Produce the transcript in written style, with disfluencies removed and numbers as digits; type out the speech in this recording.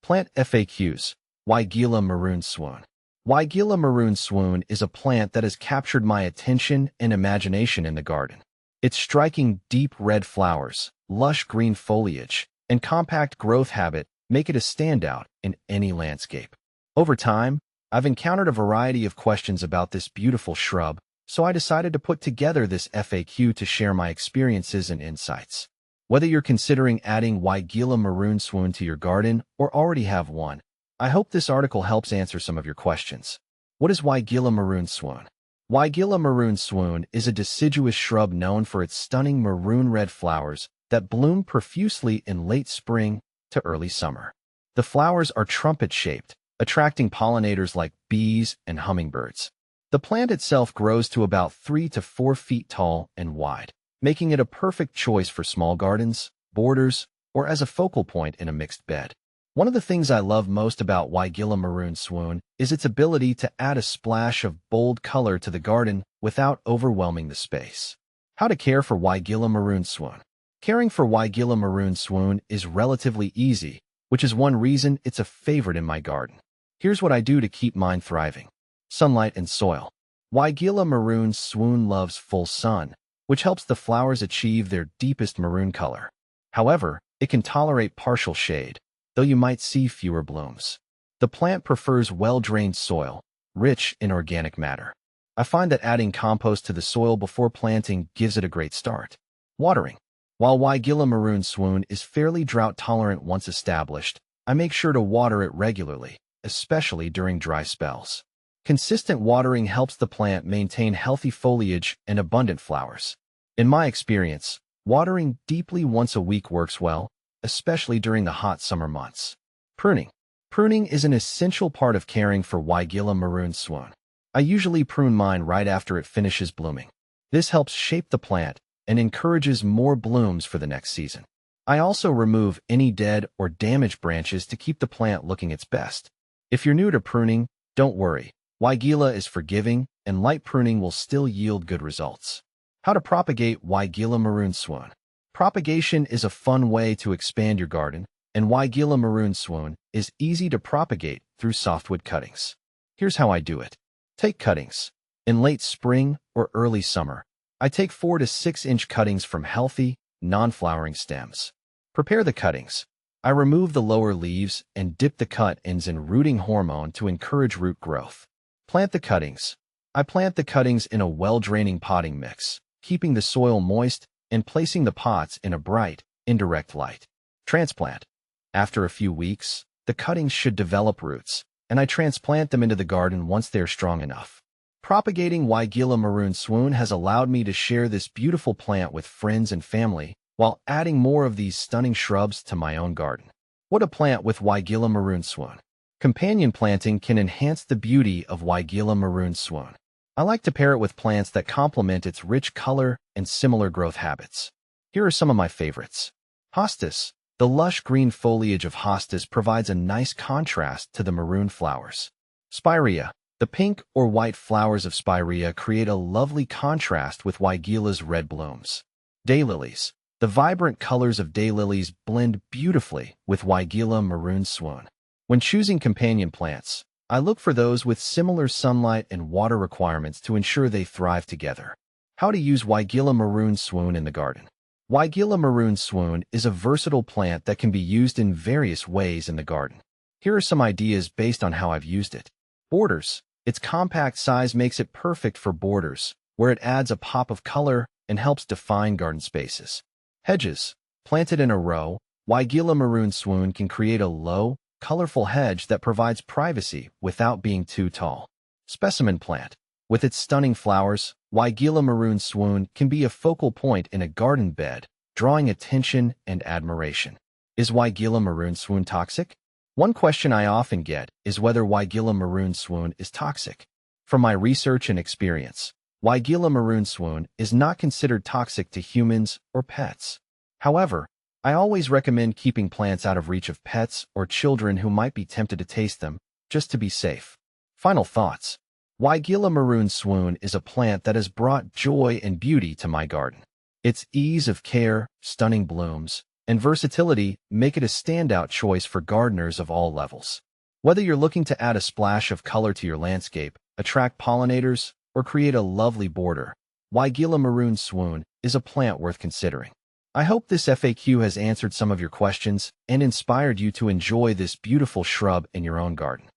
Plant FAQs. Weigela Maroon Swoon. Weigela Maroon Swoon is a plant that has captured my attention and imagination in the garden. Its striking deep red flowers, lush green foliage, and compact growth habit make it a standout in any landscape. Over time, I've encountered a variety of questions about this beautiful shrub, so I decided to put together this FAQ to share my experiences and insights. Whether you're considering adding Weigela Maroon Swoon to your garden or already have one, I hope this article helps answer some of your questions. What is Weigela Maroon Swoon? Weigela Maroon Swoon is a deciduous shrub known for its stunning maroon red flowers that bloom profusely in late spring to early summer. The flowers are trumpet-shaped, attracting pollinators like bees and hummingbirds. The plant itself grows to about 3 to 4 feet tall and wide, making it a perfect choice for small gardens, borders, or as a focal point in a mixed bed. One of the things I love most about Weigela Maroon Swoon is its ability to add a splash of bold color to the garden without overwhelming the space. How to care for Weigela Maroon Swoon. Caring for Weigela Maroon Swoon is relatively easy, which is one reason it's a favorite in my garden. Here's what I do to keep mine thriving. Sunlight and soil. Weigela Maroon Swoon loves full sun, which helps the flowers achieve their deepest maroon color. However, it can tolerate partial shade, though you might see fewer blooms. The plant prefers well-drained soil, rich in organic matter. I find that adding compost to the soil before planting gives it a great start. Watering. While Weigela Maroon Swoon is fairly drought-tolerant once established, I make sure to water it regularly, especially during dry spells. Consistent watering helps the plant maintain healthy foliage and abundant flowers. In my experience, watering deeply once a week works well, especially during the hot summer months. Pruning. Pruning is an essential part of caring for Weigela Maroon Swoon. I usually prune mine right after it finishes blooming. This helps shape the plant and encourages more blooms for the next season. I also remove any dead or damaged branches to keep the plant looking its best. If you're new to pruning, don't worry. Weigela is forgiving, and light pruning will still yield good results. How to propagate Weigela Maroon Swoon. Propagation is a fun way to expand your garden, and Weigela Maroon Swoon is easy to propagate through softwood cuttings. Here's how I do it. Take cuttings. In late spring or early summer, I take 4 to 6 inch cuttings from healthy, non-flowering stems. Prepare the cuttings. I remove the lower leaves and dip the cut ends in rooting hormone to encourage root growth. Plant the cuttings. I plant the cuttings in a well-draining potting mix, keeping the soil moist and placing the pots in a bright, indirect light. Transplant. After a few weeks, the cuttings should develop roots, and I transplant them into the garden once they're strong enough. Propagating Weigela Maroon Swoon has allowed me to share this beautiful plant with friends and family while adding more of these stunning shrubs to my own garden. What to plant with Weigela Maroon Swoon. Companion planting can enhance the beauty of Weigela Maroon Swoon. I like to pair it with plants that complement its rich color and similar growth habits. Here are some of my favorites. Hostas. The lush green foliage of hostas provides a nice contrast to the maroon flowers. Spirea. The pink or white flowers of spirea create a lovely contrast with Weigela's red blooms. Daylilies. The vibrant colors of daylilies blend beautifully with Weigela Maroon Swoon. When choosing companion plants, I look for those with similar sunlight and water requirements to ensure they thrive together. How to use Weigela Maroon Swoon in the garden. Weigela Maroon Swoon is a versatile plant that can be used in various ways in the garden. Here are some ideas based on how I've used it. Borders. Its compact size makes it perfect for borders, where it adds a pop of color and helps define garden spaces. Hedges. Planted in a row, Weigela Maroon Swoon can create a low, colorful hedge that provides privacy without being too tall. Specimen plant. With its stunning flowers, Weigela Maroon Swoon can be a focal point in a garden bed, drawing attention and admiration. Is Weigela Maroon Swoon toxic? One question I often get is whether Weigela Maroon Swoon is toxic. From my research and experience, Weigela Maroon Swoon is not considered toxic to humans or pets. However, I always recommend keeping plants out of reach of pets or children who might be tempted to taste them, just to be safe. Final thoughts. Weigela Maroon Swoon is a plant that has brought joy and beauty to my garden. Its ease of care, stunning blooms, and versatility make it a standout choice for gardeners of all levels. Whether you're looking to add a splash of color to your landscape, attract pollinators, or create a lovely border, Weigela Maroon Swoon is a plant worth considering. I hope this FAQ has answered some of your questions and inspired you to enjoy this beautiful shrub in your own garden.